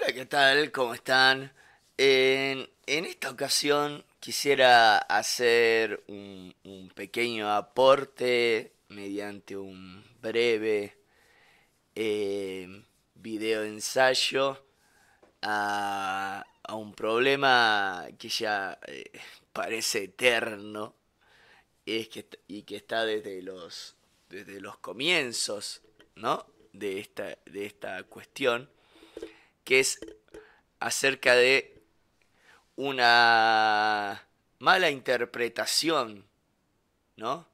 Hola, ¿qué tal? ¿Cómo están? En esta ocasión quisiera hacer un pequeño aporte mediante un breve video ensayo a un problema que ya parece eterno y que está desde los comienzos, ¿no? De esta cuestión, que es acerca de una mala interpretación, ¿no?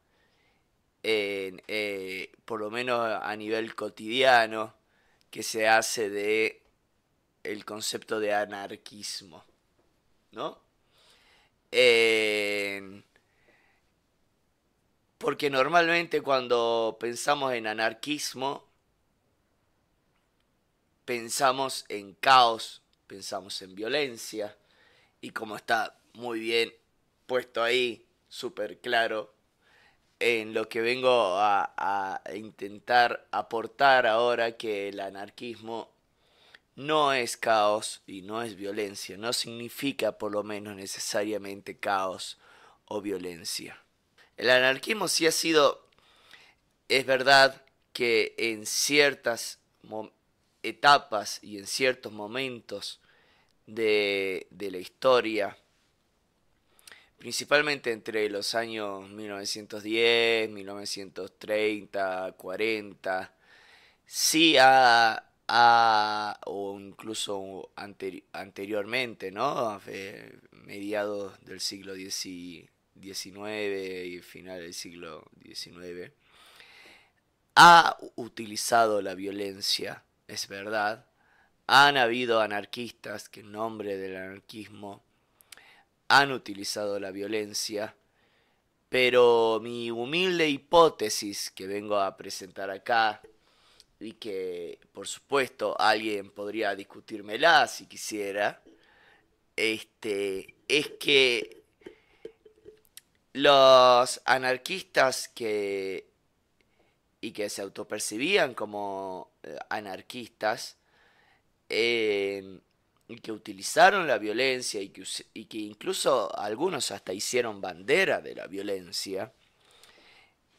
Por lo menos a nivel cotidiano, que se hace de el concepto de anarquismo, ¿no? Eh, Porque normalmente cuando pensamos en anarquismo, pensamos en caos, pensamos en violencia, y como está muy bien puesto ahí, súper claro, en lo que vengo a intentar aportar ahora, que el anarquismo no es caos y no es violencia, no significa por lo menos necesariamente caos o violencia. El anarquismo sí ha sido, es verdad que en ciertas etapas y en ciertos momentos de la historia, principalmente entre los años 1910, 1930, 40, sí o incluso anteriormente, ¿no? Mediados del siglo XIX y final del siglo XIX, ha utilizado la violencia, es verdad. Han habido anarquistas que en nombre del anarquismo han utilizado la violencia, pero mi humilde hipótesis que vengo a presentar acá, y que por supuesto alguien podría discutírmela si quisiera, es que los anarquistas que se autopercibían como anarquistas, eh, y que utilizaron la violencia y que incluso algunos hasta hicieron bandera de la violencia,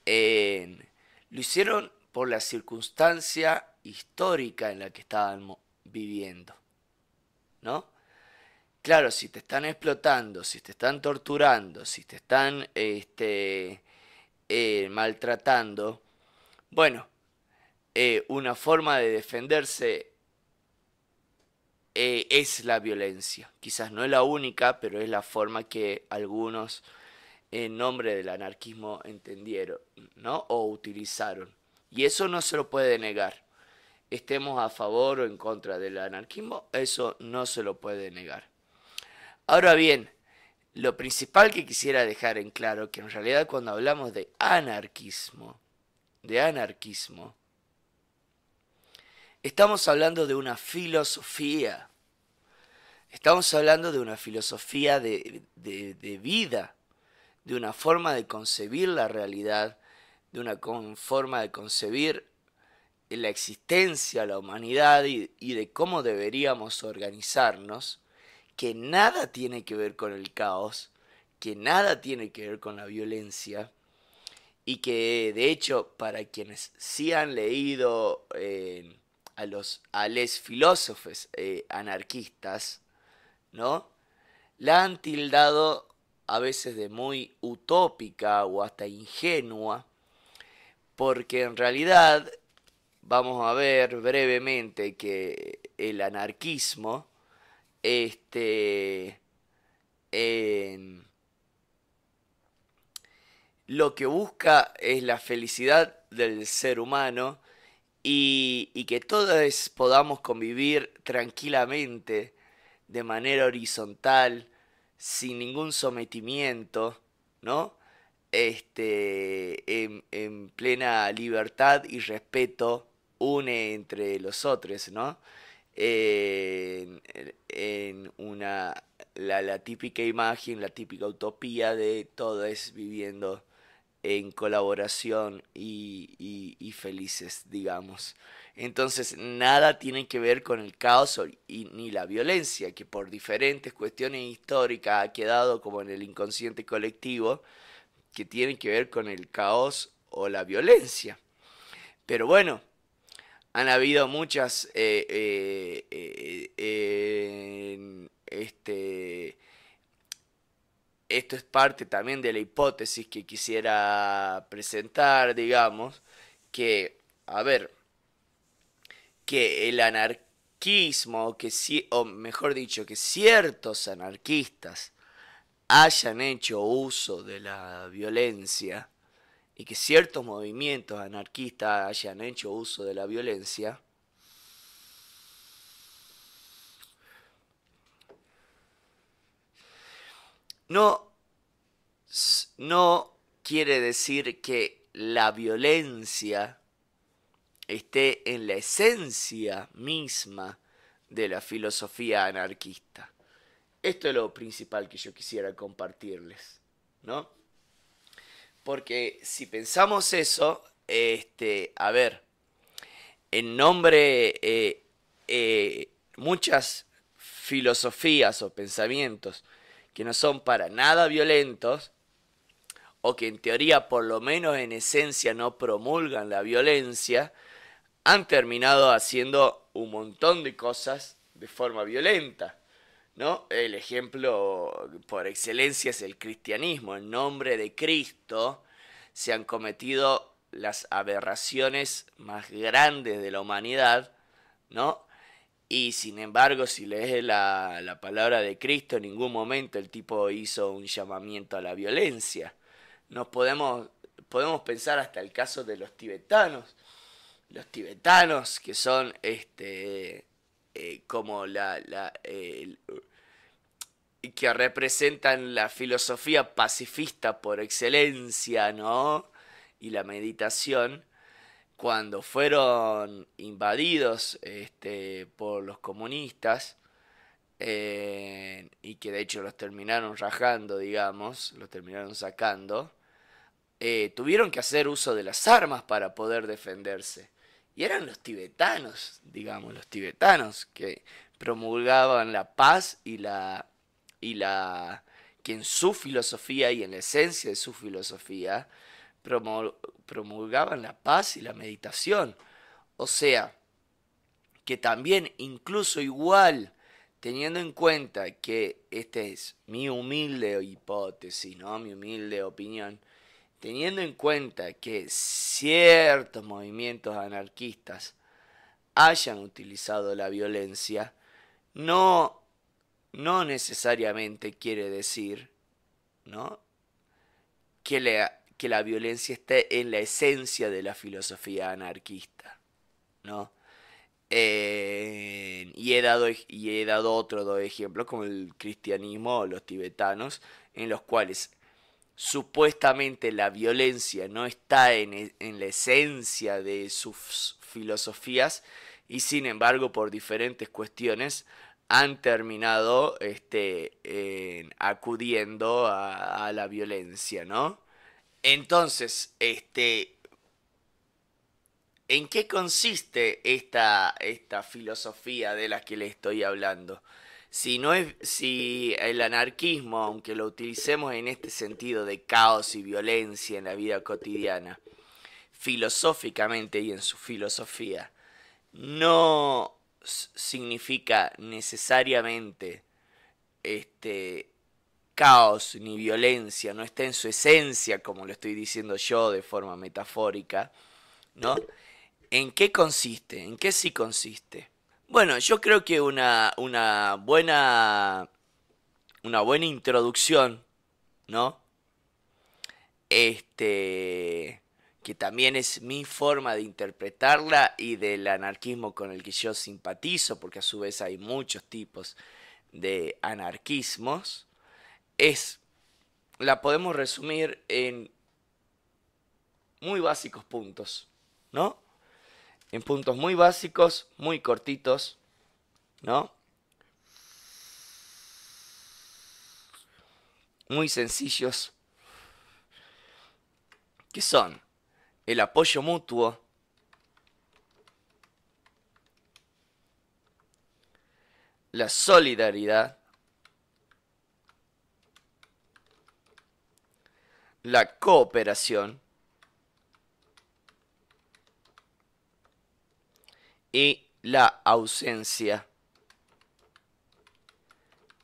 eh, lo hicieron por la circunstancia histórica en la que estaban viviendo, ¿no? Claro, si te están explotando, si te están torturando, si te están maltratando, bueno, una forma de defenderse es la violencia. Quizás no es la única, pero es la forma que algunos en nombre del anarquismo entendieron, ¿no? O utilizaron. Y eso no se lo puede negar. Estemos a favor o en contra del anarquismo, eso no se lo puede negar. Ahora bien, lo principal que quisiera dejar en claro, que en realidad cuando hablamos de anarquismo, estamos hablando de una filosofía. Estamos hablando de una filosofía de vida, de una forma de concebir la realidad, de una forma de concebir la existencia, la humanidad y de cómo deberíamos organizarnos, que nada tiene que ver con el caos, que nada tiene que ver con la violencia, y que de hecho para quienes sí han leído a les filósofos anarquistas, ¿no? La han tildado a veces de muy utópica o hasta ingenua, porque en realidad vamos a ver brevemente que el anarquismo, este, en, lo que busca es la felicidad del ser humano y que todos podamos convivir tranquilamente, de manera horizontal, sin ningún sometimiento, ¿no? En plena libertad y respeto une entre los otros, ¿no? En, en una, la típica imagen, la típica utopía de todos viviendo en colaboración y felices, digamos. Entonces nada tiene que ver con el caos ni la violencia, que por diferentes cuestiones históricas ha quedado como en el inconsciente colectivo, que tienen que ver con el caos o la violencia. Pero bueno, han habido muchas esto es parte también de la hipótesis que quisiera presentar, digamos, que, a ver, que el anarquismo, o mejor dicho, que ciertos anarquistas hayan hecho uso de la violencia y que ciertos movimientos anarquistas hayan hecho uso de la violencia, no, no quiere decir que la violencia esté en la esencia misma de la filosofía anarquista. Esto es lo principal que yo quisiera compartirles, ¿no? Porque si pensamos eso, a ver, en nombre, muchas filosofías o pensamientos que no son para nada violentos, o que en teoría por lo menos en esencia no promulgan la violencia, han terminado haciendo un montón de cosas de forma violenta, ¿no? El ejemplo por excelencia es el cristianismo. En nombre de Cristo se han cometido las aberraciones más grandes de la humanidad, ¿no? Y sin embargo, si lees la palabra de Cristo, en ningún momento el tipo hizo un llamamiento a la violencia. Nos podemos pensar hasta el caso de los tibetanos. Los tibetanos que son como que representan la filosofía pacifista por excelencia, ¿no? Y la meditación, cuando fueron invadidos por los comunistas, y que de hecho los terminaron rajando, digamos, los terminaron sacando, tuvieron que hacer uso de las armas para poder defenderse. Y eran los tibetanos, digamos, los tibetanos que promulgaban la paz y la que en su filosofía y en la esencia de su filosofía promulgaban la paz y la meditación. O sea, que también incluso igual, teniendo en cuenta que esta es mi humilde hipótesis, ¿no? Mi humilde opinión, teniendo en cuenta que ciertos movimientos anarquistas hayan utilizado la violencia, no, no necesariamente quiere decir, ¿no?, que la violencia esté en la esencia de la filosofía anarquista, ¿no? Y he dado otros dos ejemplos, como el cristianismo o los tibetanos, en los cuales supuestamente la violencia no está en la esencia de sus filosofías, y sin embargo por diferentes cuestiones han terminado acudiendo a la violencia, ¿no? Entonces, ¿en qué consiste esta filosofía de la que le estoy hablando? Si el anarquismo, aunque lo utilicemos en este sentido de caos y violencia en la vida cotidiana, filosóficamente y en su filosofía, no significa necesariamente caos ni violencia, no está en su esencia, como lo estoy diciendo yo de forma metafórica, ¿no? ¿En qué consiste? ¿En qué sí consiste? Bueno, yo creo que una buena introducción, ¿no? Que también es mi forma de interpretarla y del anarquismo con el que yo simpatizo, porque a su vez hay muchos tipos de anarquismos, la podemos resumir en muy básicos puntos, ¿no? En puntos muy básicos, muy cortitos, ¿no? Muy sencillos, que son el apoyo mutuo, la solidaridad, la cooperación y la ausencia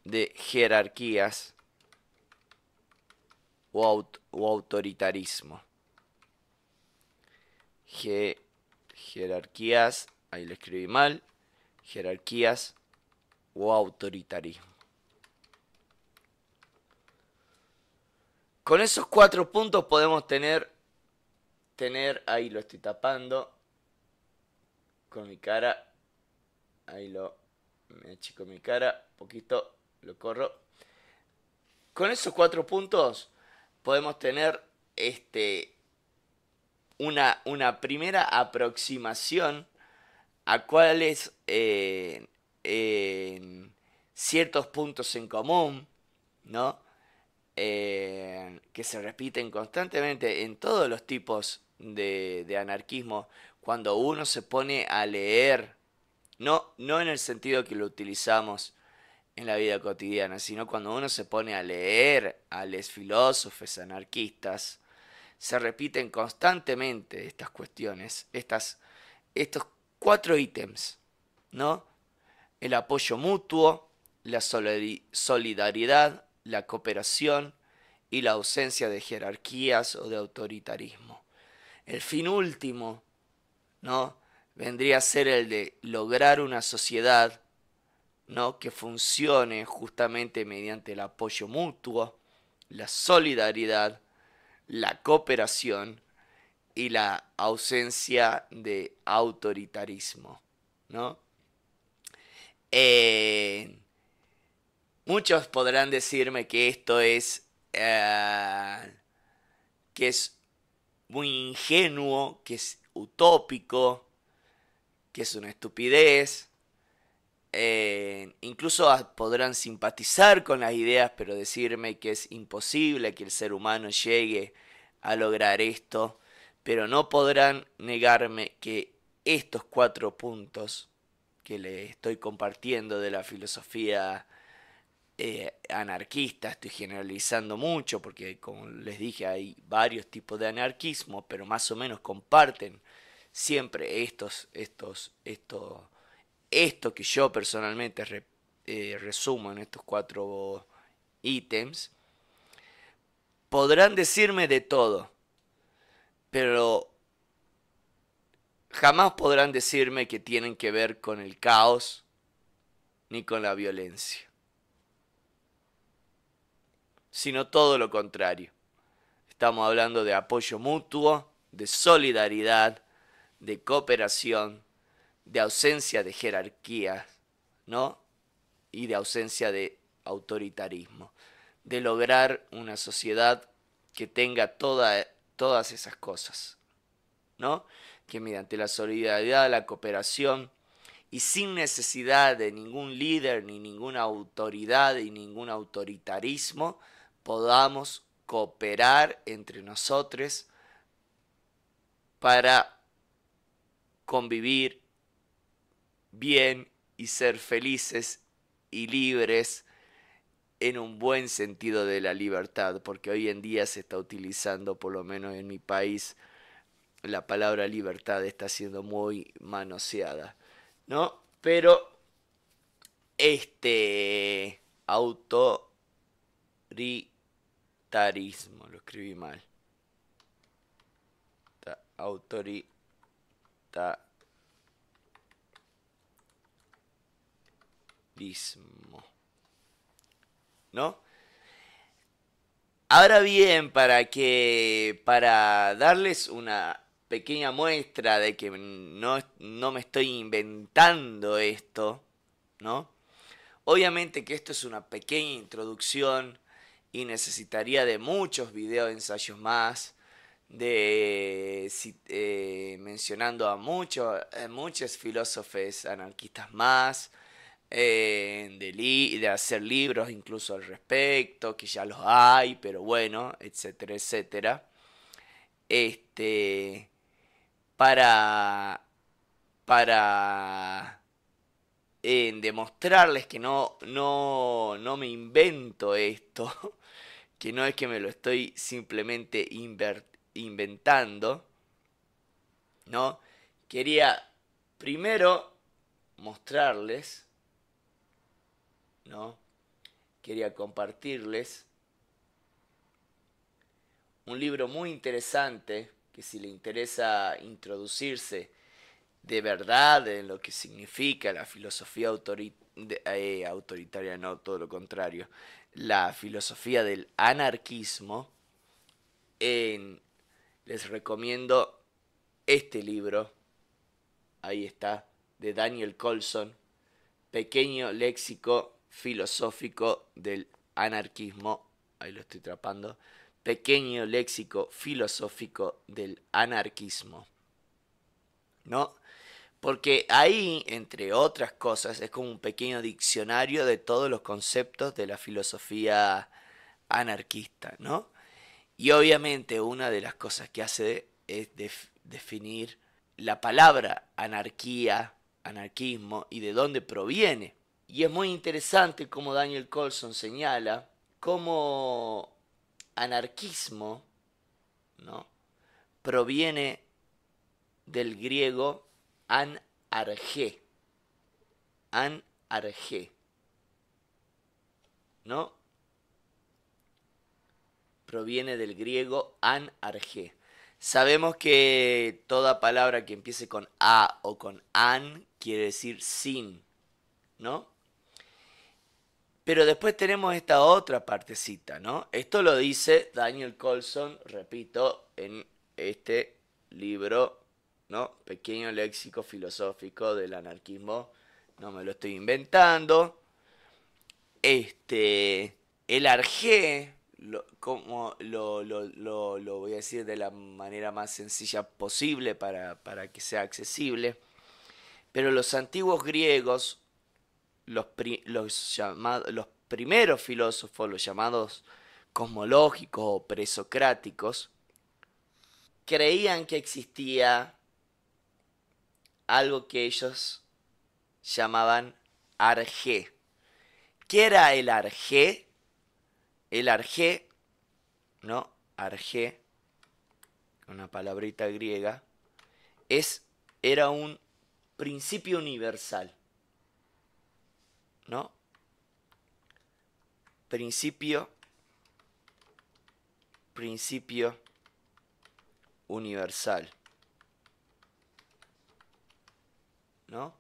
de jerarquías o autoritarismo. Jerarquías, ahí lo escribí mal, jerarquías o autoritarismo. Con esos 4 puntos podemos tener, ahí lo estoy tapando con mi cara, ahí me achico mi cara, poquito, lo corro. Con esos 4 puntos podemos tener una primera aproximación a cuáles ciertos puntos en común, ¿no? Que se repiten constantemente en todos los tipos de anarquismo cuando uno se pone a leer, no en el sentido que lo utilizamos en la vida cotidiana, sino cuando uno se pone a leer a los filósofos anarquistas, se repiten constantemente estas cuestiones, estos 4 ítems, ¿no? El apoyo mutuo, la solidaridad, la cooperación y la ausencia de jerarquías o de autoritarismo. El fin último, ¿no? Vendría a ser el de lograr una sociedad, ¿no? Que funcione justamente mediante el apoyo mutuo, la solidaridad, la cooperación y la ausencia de autoritarismo, ¿no? Muchos podrán decirme que esto que es muy ingenuo, que es utópico, que es una estupidez. Incluso podrán simpatizar con las ideas, pero decirme que es imposible que el ser humano llegue a lograr esto, pero no podrán negarme que estos 4 puntos que le estoy compartiendo de la filosofía anarquista, estoy generalizando mucho porque como les dije hay varios tipos de anarquismo, pero más o menos comparten siempre esto que yo personalmente resumo en estos 4 ítems. Podrán decirme de todo, pero jamás podrán decirme que tienen que ver con el caos ni con la violencia, sino todo lo contrario. Estamos hablando de apoyo mutuo, de solidaridad, de cooperación, de ausencia de jerarquías, ¿no? Y de ausencia de autoritarismo, de lograr una sociedad que tenga todas esas cosas, ¿no? Que mediante la solidaridad, la cooperación y sin necesidad de ningún líder, ni ninguna autoridad y ningún autoritarismo, podamos cooperar entre nosotros para convivir bien y ser felices y libres en un buen sentido de la libertad, porque hoy en día se está utilizando, por lo menos en mi país, la palabra libertad está siendo muy manoseada, ¿no? Pero autoritarismo, lo escribí mal. Autoritarismo, ¿no? Ahora bien, para darles una pequeña muestra de que no me estoy inventando esto, ¿no? Obviamente que esto es una pequeña introducción y necesitaría de muchos videos ensayos más, mencionando a muchos filósofos anarquistas más, de hacer libros incluso al respecto, que ya los hay, pero bueno, etcétera, etcétera. Para, para en demostrarles que no me invento esto, que no es que me lo estoy simplemente inventando, ¿no? Quería primero mostrarles, ¿no? Quería compartirles un libro muy interesante que si le interesa introducirse de verdad en lo que significa la filosofía autoritaria, no, todo lo contrario, la filosofía del anarquismo, en- les recomiendo este libro, ahí está, de Daniel Colson, Pequeño léxico filosófico del anarquismo, ahí lo estoy atrapando, Pequeño léxico filosófico del anarquismo, ¿no? Porque ahí, entre otras cosas, es como un pequeño diccionario de todos los conceptos de la filosofía anarquista, ¿no? Y obviamente una de las cosas que hace es definir la palabra anarquía, anarquismo y de dónde proviene. Y es muy interesante como Daniel Colson señala cómo anarquismo, ¿no?, proviene del griego anargé, anargé, ¿no? Proviene del griego anargé. Sabemos que toda palabra que empiece con a o con an quiere decir sin, ¿no? Pero después tenemos esta otra partecita, ¿no? Esto lo dice Daniel Colson, repito, en este libro, ¿no? Pequeño léxico filosófico del anarquismo. No me lo estoy inventando. El arjé, como lo voy a decir de la manera más sencilla posible para que sea accesible, pero los antiguos griegos, los primeros filósofos, los llamados cosmológicos o presocráticos, creían que existía algo que ellos llamaban arjé. ¿Qué era el arjé? El arjé, ¿no? Arjé, una palabrita griega, era un principio universal, ¿no? Principio universal, ¿no?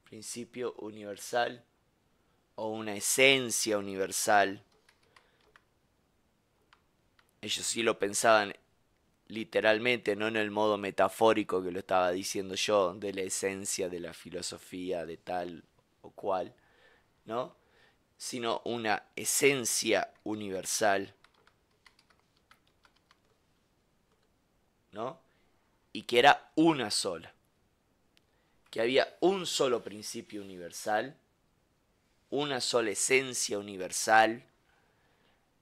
Principio universal o una esencia universal. Ellos sí lo pensaban literalmente, no en el modo metafórico que lo estaba diciendo yo, de la esencia de la filosofía de tal o cual, ¿no? Sino una esencia universal, ¿no? Y que era una sola, que había un solo principio universal, una sola esencia universal,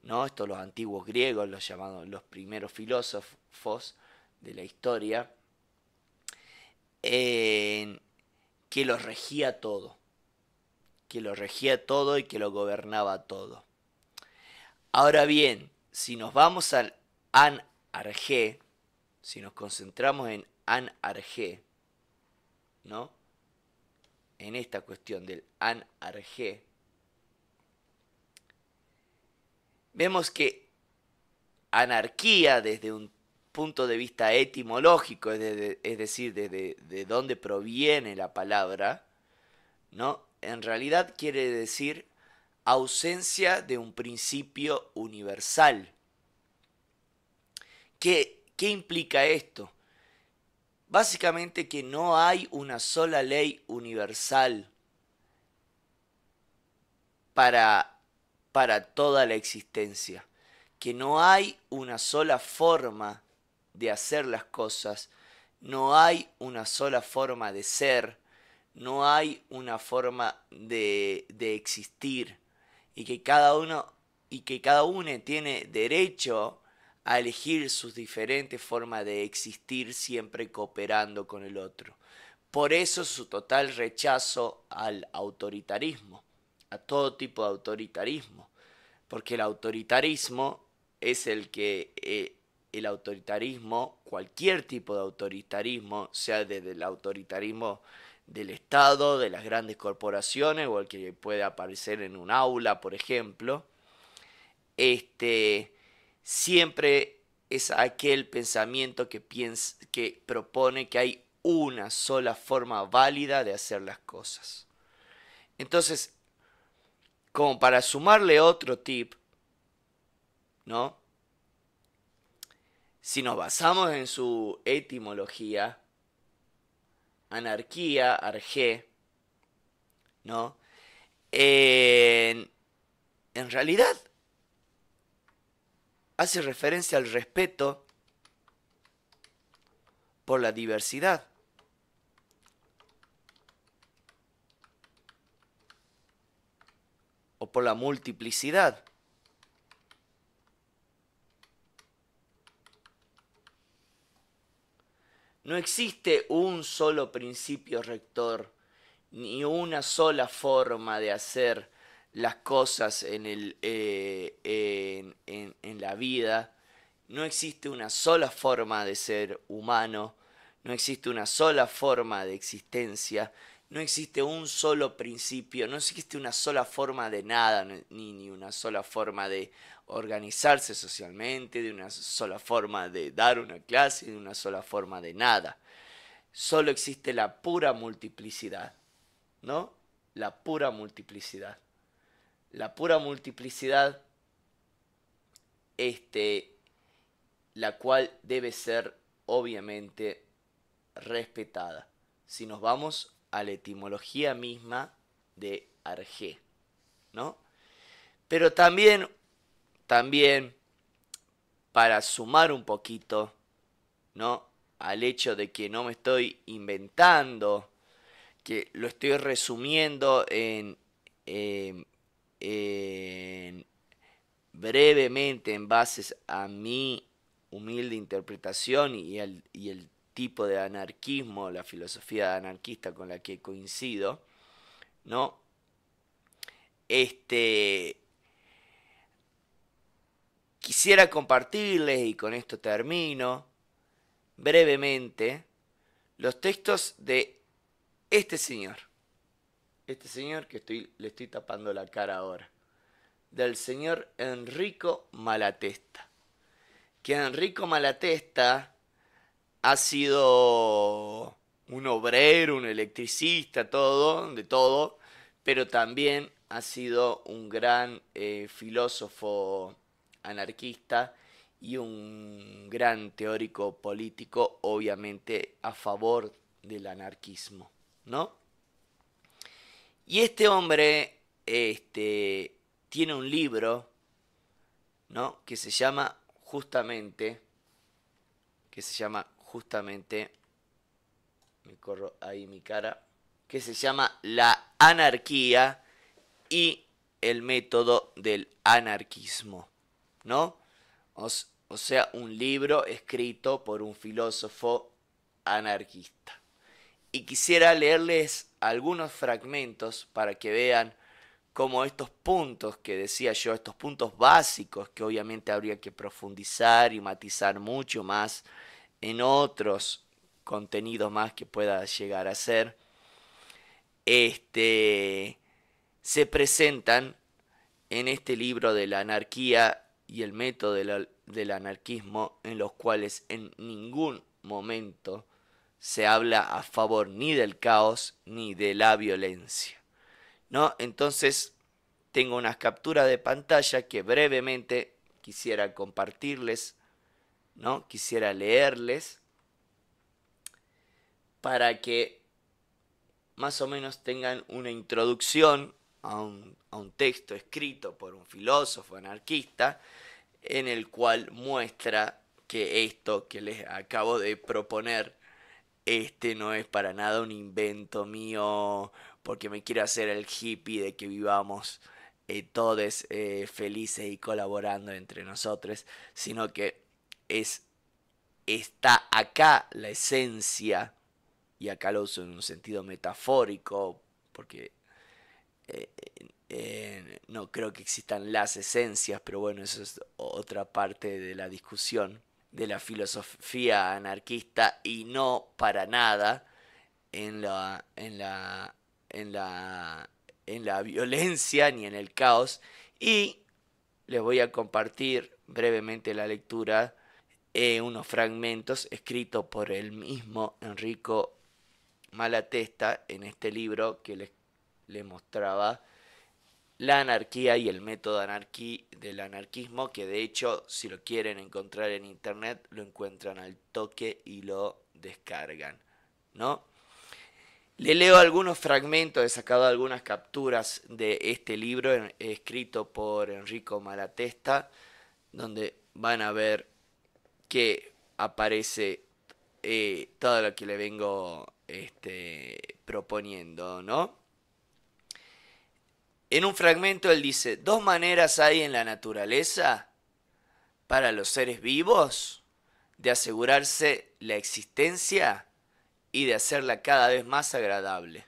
¿no? Estos los antiguos griegos, los llamados los primeros filósofos de la historia, que los regía todo, y que lo gobernaba todo. Ahora bien, si nos vamos al anarjé, si nos concentramos en anarjé, ¿no? En esta cuestión del anarjé, vemos que anarquía desde un punto de vista etimológico, es decir, de dónde proviene la palabra, ¿no? En realidad quiere decir ausencia de un principio universal. ¿Qué implica esto? Básicamente que no hay una sola ley universal para, para toda la existencia. Que no hay una sola forma de hacer las cosas, no hay una sola forma de ser, no hay una forma de existir, y que cada uno tiene derecho a elegir sus diferentes formas de existir siempre cooperando con el otro. Por eso su total rechazo al autoritarismo, a todo tipo de autoritarismo, porque el autoritarismo es el autoritarismo, cualquier tipo de autoritarismo, sea desde el autoritarismo del Estado, de las grandes corporaciones o el que puede aparecer en un aula, por ejemplo, siempre es aquel pensamiento que propone que hay una sola forma válida de hacer las cosas. Entonces, como para sumarle otro tip, ¿no? Si nos basamos en su etimología, anarquía, arjé, ¿no? En, en realidad hace referencia al respeto por la diversidad. O por la multiplicidad. No existe un solo principio rector, ni una sola forma de hacer las cosas en la vida. No existe una sola forma de ser humano, no existe una sola forma de existencia, no existe un solo principio, no existe una sola forma de nada, ni una sola forma de organizarse socialmente, de una sola forma de dar una clase, de una sola forma de nada. Solo existe la pura multiplicidad, ¿no? La pura multiplicidad. La pura multiplicidad, la cual debe ser obviamente respetada. Si nos vamos a la etimología misma de arjé, ¿no? Pero también para sumar un poquito, ¿no? Al hecho de que no me estoy inventando, que lo estoy resumiendo en brevemente en base a mi humilde interpretación y el tipo de anarquismo, la filosofía anarquista con la que coincido, ¿no? Este, Quisiera compartirles, y con esto termino, brevemente, los textos de este señor que le estoy tapando la cara ahora, del señor Enrico Malatesta. Que Enrico Malatesta ha sido un obrero, un electricista, de todo, pero también ha sido un gran filósofo anarquista y un gran teórico político, obviamente a favor del anarquismo, ¿no? Y este hombre, tiene un libro, ¿no? Que se llama justamente, me corro ahí mi cara, que se llama La anarquía y el método del anarquismo, ¿no? O sea, un libro escrito por un filósofo anarquista. Y quisiera leerles algunos fragmentos para que vean cómo estos puntos que decía yo, estos puntos básicos que obviamente habría que profundizar y matizar mucho más en otros contenidos más que pueda llegar a ser, se presentan en este libro de la anarquía y el método del anarquismo, en los cuales en ningún momento se habla a favor ni del caos ni de la violencia, ¿no? Entonces tengo unas capturas de pantalla que brevemente quisiera compartirles, ¿no? Quisiera leerles para que más o menos tengan una introducción a un texto escrito por un filósofo anarquista en el cual muestra que esto que les acabo de proponer, no es para nada un invento mío porque me quiero hacer el hippie de que vivamos todos felices y colaborando entre nosotros, sino que es, está acá la esencia, y acá lo uso en un sentido metafórico, porque no creo que existan las esencias, pero bueno, eso es otra parte de la discusión de la filosofía anarquista, y no para nada en en la, en la violencia ni en el caos. Y les voy a compartir brevemente la lectura, unos fragmentos escritos por el mismo Enrico Malatesta en este libro que les mostraba la anarquía y el método del anarquismo, que de hecho, si lo quieren encontrar en internet, lo encuentran al toque y lo descargan, ¿no? Le leo algunos fragmentos, he sacado algunas capturas de este libro escrito por Enrico Malatesta, donde van a ver que aparece todo lo que le vengo proponiendo, ¿no? En un fragmento él dice: dos maneras hay en la naturaleza para los seres vivos de asegurarse la existencia y de hacerla cada vez más agradable.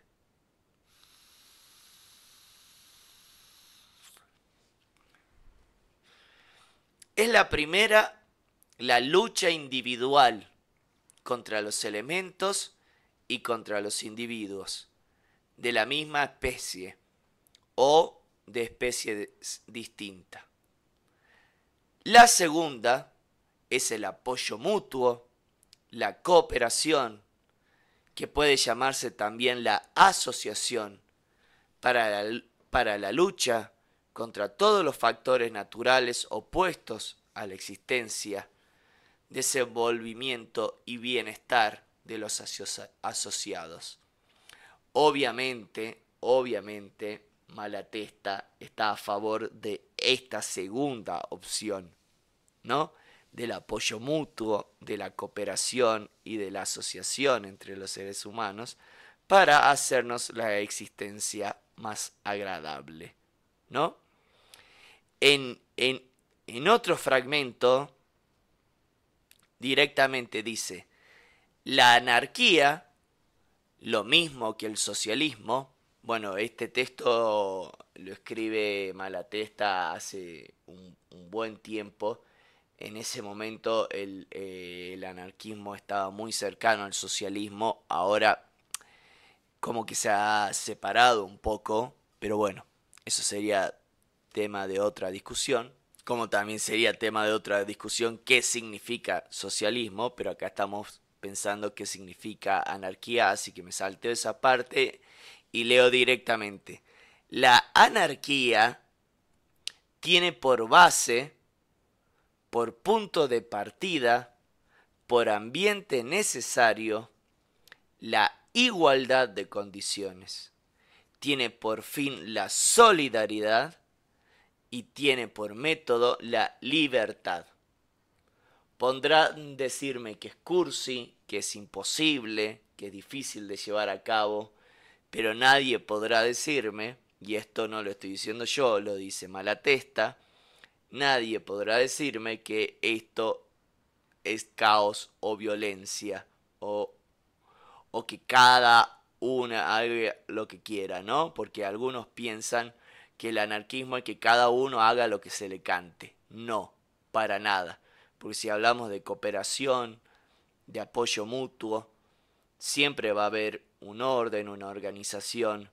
Es la primera, la lucha individual contra los elementos y contra los individuos de la misma especie o de especies distintas. La segunda es el apoyo mutuo, la cooperación, que puede llamarse también la asociación, para la lucha contra todos los factores naturales opuestos a la existencia, desenvolvimiento y bienestar de los asociados. Obviamente, Malatesta está a favor de esta segunda opción, ¿no? Del apoyo mutuo, de la cooperación y de la asociación entre los seres humanos para hacernos la existencia más agradable, ¿no? En otro fragmento directamente dice: la anarquía, lo mismo que el socialismo. Bueno, este texto lo escribe Malatesta hace un buen tiempo. En ese momento el anarquismo estaba muy cercano al socialismo. Ahora como que se ha separado un poco, pero bueno, eso sería tema de otra discusión. Como también sería tema de otra discusión qué significa socialismo, pero acá estamos pensando qué significa anarquía, así que me salteo esa parte y leo directamente. La anarquía tiene por base, por punto de partida, por ambiente necesario, la igualdad de condiciones. Tiene por fin la solidaridad y tiene por método la libertad. Podrán decirme que es cursi, que es imposible, que es difícil de llevar a cabo, pero nadie podrá decirme, y esto no lo estoy diciendo yo, lo dice Malatesta, nadie podrá decirme que esto es caos o violencia o que cada una haga lo que quiera, ¿no? Porque algunos piensan que el anarquismo es que cada uno haga lo que se le cante. No, para nada. Porque si hablamos de cooperación, de apoyo mutuo, siempre va a haber un orden, una organización.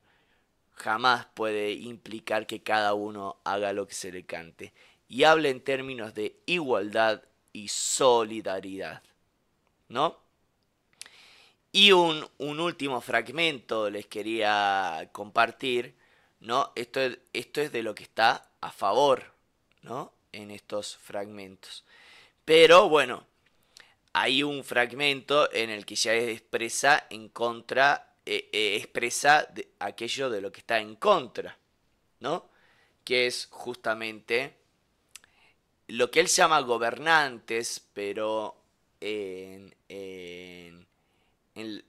Jamás puede implicar que cada uno haga lo que se le cante. Y habla en términos de igualdad y solidaridad, ¿no? Y un último fragmento les quería compartir, ¿no? Esto es de lo que está a favor, ¿no? En estos fragmentos. Pero bueno, hay un fragmento en el que ya expresa en contra, expresa aquello de lo que está en contra, ¿no? Que es justamente lo que él llama gobernantes, pero en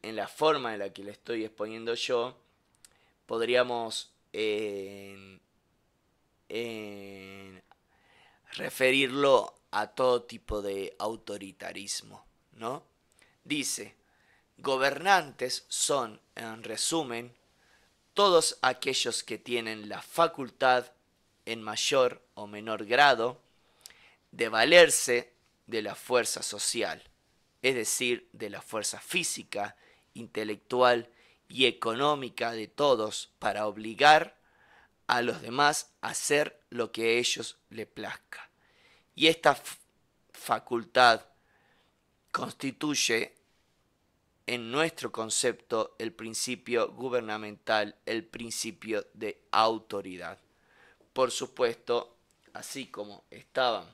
la forma en la que le estoy exponiendo yo, podríamos en referirlo a todo tipo de autoritarismo, ¿no? Dice: Gobernantes son, en resumen, todos aquellos que tienen la facultad, en mayor o menor grado, de valerse de la fuerza social, es decir, de la fuerza física, intelectual y económica de todos para obligar a los demás a hacer lo que a ellos les plazca. Y esta facultad constituye en nuestro concepto el principio gubernamental, el principio de autoridad. Por supuesto, así como estaban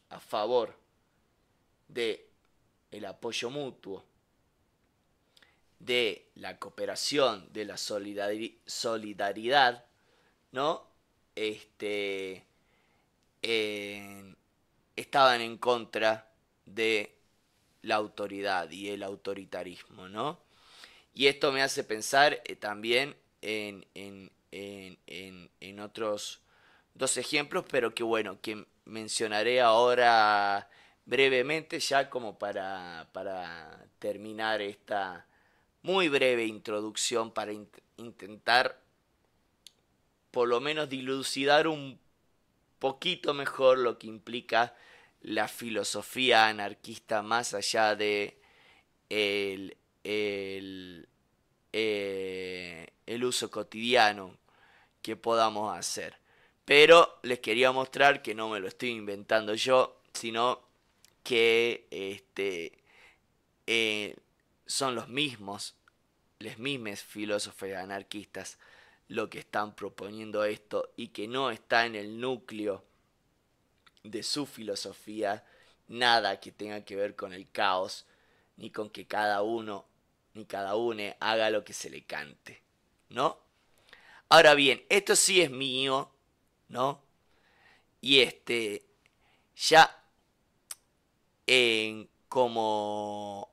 a favor de el apoyo mutuo, de la cooperación, de la solidaridad, ¿no? Estaban en contra de la autoridad y el autoritarismo, ¿no? Y esto me hace pensar también en otros dos ejemplos, pero que bueno, que mencionaré ahora brevemente ya como para terminar esta muy breve introducción para intentar por lo menos dilucidar un poquito mejor lo que implica la filosofía anarquista más allá de el, el, el uso cotidiano que podamos hacer. Pero les quería mostrar que no me lo estoy inventando yo, sino que son los mismos filósofos anarquistas lo que están proponiendo esto y que no está en el núcleo de su filosofía nada que tenga que ver con el caos, ni con que cada uno ni cada une haga lo que se le cante, ¿no? Ahora bien, esto sí es mío, ¿no? Y ya como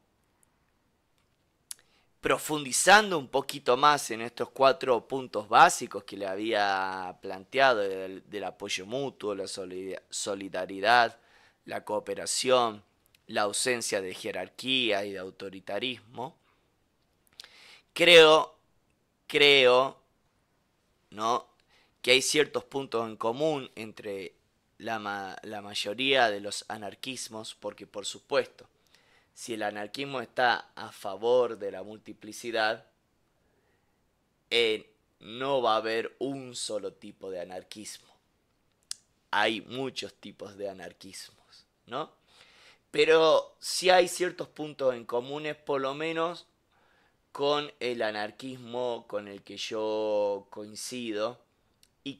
profundizando un poquito más en estos 4 puntos básicos que le había planteado del apoyo mutuo, la solidaridad, la cooperación, la ausencia de jerarquía y de autoritarismo, creo, ¿no?, que hay ciertos puntos en común entre la mayoría de los anarquismos, porque por supuesto, si el anarquismo está a favor de la multiplicidad, no va a haber un solo tipo de anarquismo. Hay muchos tipos de anarquismos, ¿no? Pero sí hay ciertos puntos en comunes, por lo menos con el anarquismo con el que yo coincido y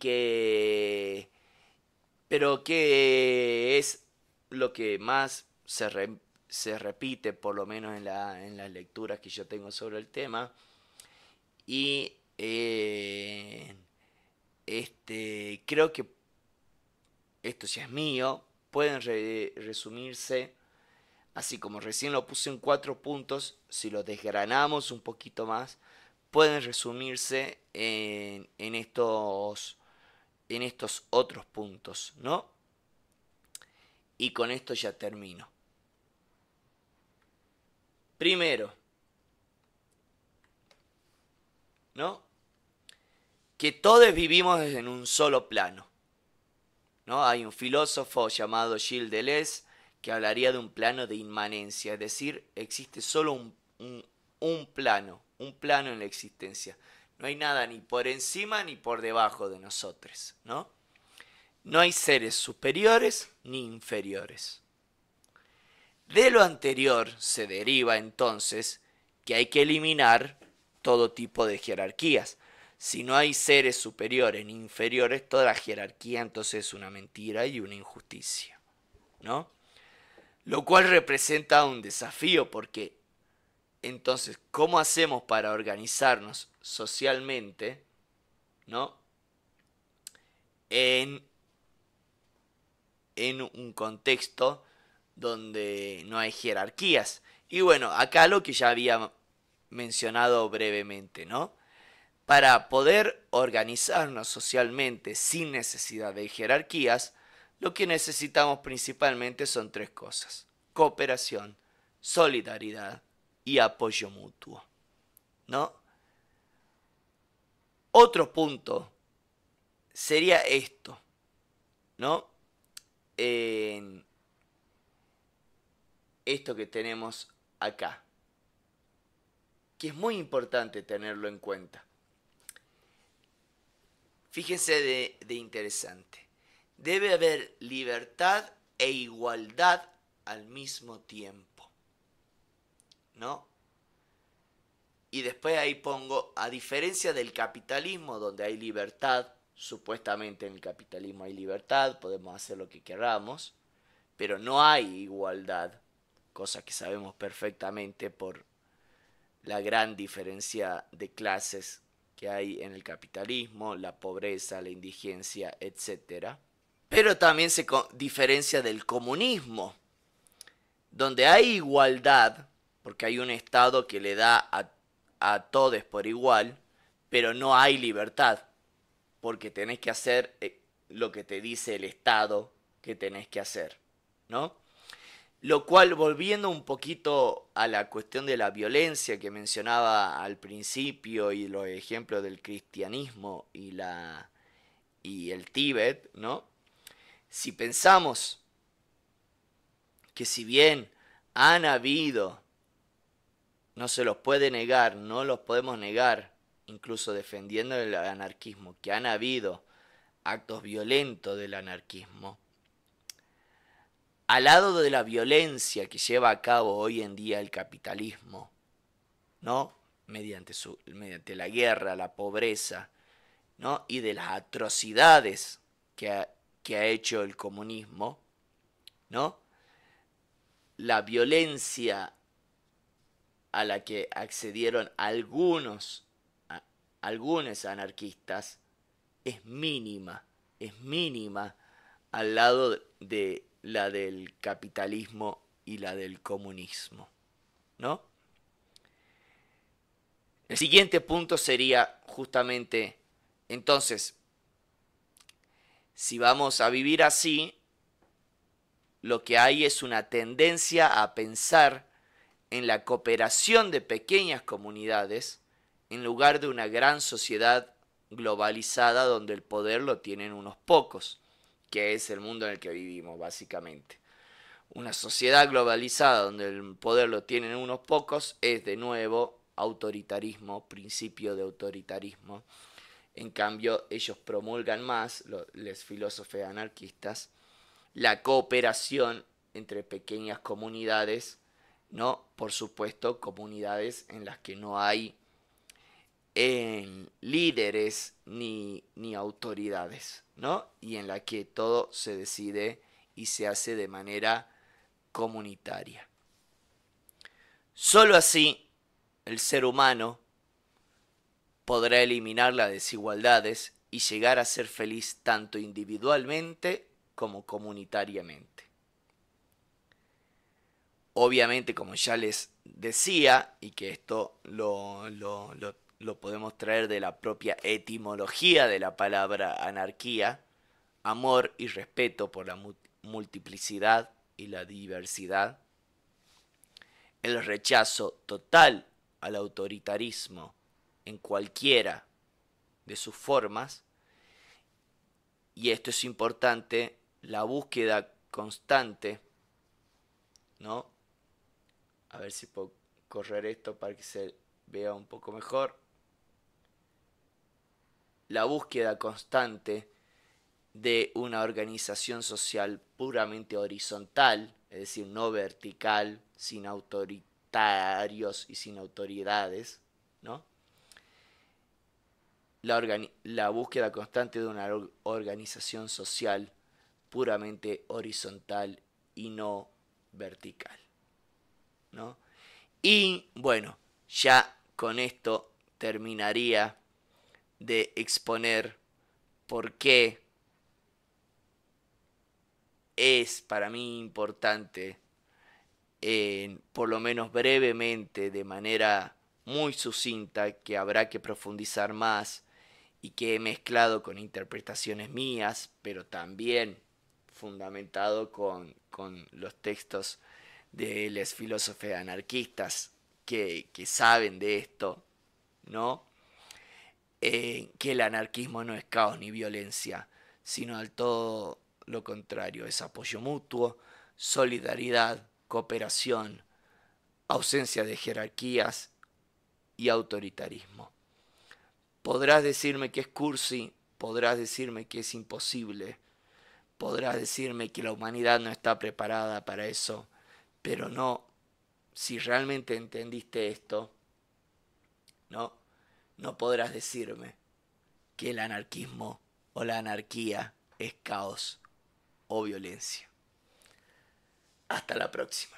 pero que es lo que más se repite, por lo menos en las lecturas que yo tengo sobre el tema. Y creo que esto ya es mío, pueden resumirse, así como recién lo puse en 4 puntos, si lo desgranamos un poquito más, pueden resumirse en estos otros puntos, ¿no? Y con esto ya termino. Primero, ¿no?, que todos vivimos en un solo plano, ¿no? Hay un filósofo llamado Gilles Deleuze que hablaría de un plano de inmanencia, es decir, existe solo un plano en la existencia. No hay nada ni por encima ni por debajo de nosotros, ¿no? No hay seres superiores ni inferiores. De lo anterior se deriva entonces que hay que eliminar todo tipo de jerarquías. Si no hay seres superiores ni inferiores, toda la jerarquía entonces es una mentira y una injusticia, ¿no? Lo cual representa un desafío porque entonces, ¿cómo hacemos para organizarnos socialmente, ¿no?, en un contexto donde no hay jerarquías? Y bueno, acá lo que ya había mencionado brevemente, ¿no? Para poder organizarnos socialmente sin necesidad de jerarquías, lo que necesitamos principalmente son 3 cosas: cooperación, solidaridad y apoyo mutuo, ¿no? Otro punto sería esto, ¿no? En esto que tenemos acá, que es muy importante tenerlo en cuenta. Fíjense de interesante. Debe haber libertad e igualdad al mismo tiempo, ¿no? Y después ahí pongo, a diferencia del capitalismo, donde hay libertad, supuestamente en el capitalismo hay libertad, podemos hacer lo que queramos, pero no hay igualdad, cosa que sabemos perfectamente por la gran diferencia de clases que hay en el capitalismo, la pobreza, la indigencia, etc. Pero también se diferencia del comunismo, donde hay igualdad, porque hay un Estado que le da a todos por igual, pero no hay libertad, porque tenés que hacer lo que te dice el Estado que tenés que hacer, ¿no? Lo cual, volviendo un poquito a la cuestión de la violencia que mencionaba al principio y los ejemplos del cristianismo y el Tíbet, ¿no? Si pensamos que si bien han habido, no se los puede negar, no los podemos negar, incluso defendiendo el anarquismo, que han habido actos violentos del anarquismo, al lado de la violencia que lleva a cabo hoy en día el capitalismo, ¿no? Mediante la guerra, la pobreza, ¿no? Y de las atrocidades que ha hecho el comunismo, ¿no? La violencia a la que accedieron algunos anarquistas es mínima al lado de la del capitalismo y la del comunismo, ¿no? El siguiente punto sería justamente, entonces, si vamos a vivir así, lo que hay es una tendencia a pensar en la cooperación de pequeñas comunidades en lugar de una gran sociedad globalizada donde el poder lo tienen unos pocos, que es el mundo en el que vivimos básicamente. Una sociedad globalizada donde el poder lo tienen unos pocos es de nuevo autoritarismo, principio de autoritarismo. En cambio, ellos promulgan más, los filósofos anarquistas, la cooperación entre pequeñas comunidades, ¿no? Por supuesto, comunidades en las que no hay líderes ni autoridades, ¿no? Y en la que todo se decide y se hace de manera comunitaria. Solo así el ser humano podrá eliminar las desigualdades y llegar a ser feliz tanto individualmente como comunitariamente. Obviamente, como ya les decía, y que esto lo podemos traer de la propia etimología de la palabra anarquía, amor y respeto por la multiplicidad y la diversidad, el rechazo total al autoritarismo en cualquiera de sus formas, y esto es importante, la búsqueda constante, ¿no? A ver si puedo correr esto para que se vea un poco mejor. La búsqueda constante de una organización social puramente horizontal, es decir, no vertical, sin autoritarios y sin autoridades, ¿no? La búsqueda constante de una organización social puramente horizontal y no vertical, ¿no? Y bueno, ya con esto terminaría de exponer por qué es para mí importante, por lo menos brevemente, de manera muy sucinta, que habrá que profundizar más y que he mezclado con interpretaciones mías, pero también fundamentado con los textos de los filósofos anarquistas que saben de esto, ¿no? Que el anarquismo no es caos ni violencia, sino al todo lo contrario, es apoyo mutuo, solidaridad, cooperación, ausencia de jerarquías y autoritarismo. Podrás decirme que es cursi, podrás decirme que es imposible, podrás decirme que la humanidad no está preparada para eso, pero no, si realmente entendiste esto, no, no podrás decirme que el anarquismo o la anarquía es caos o violencia. Hasta la próxima.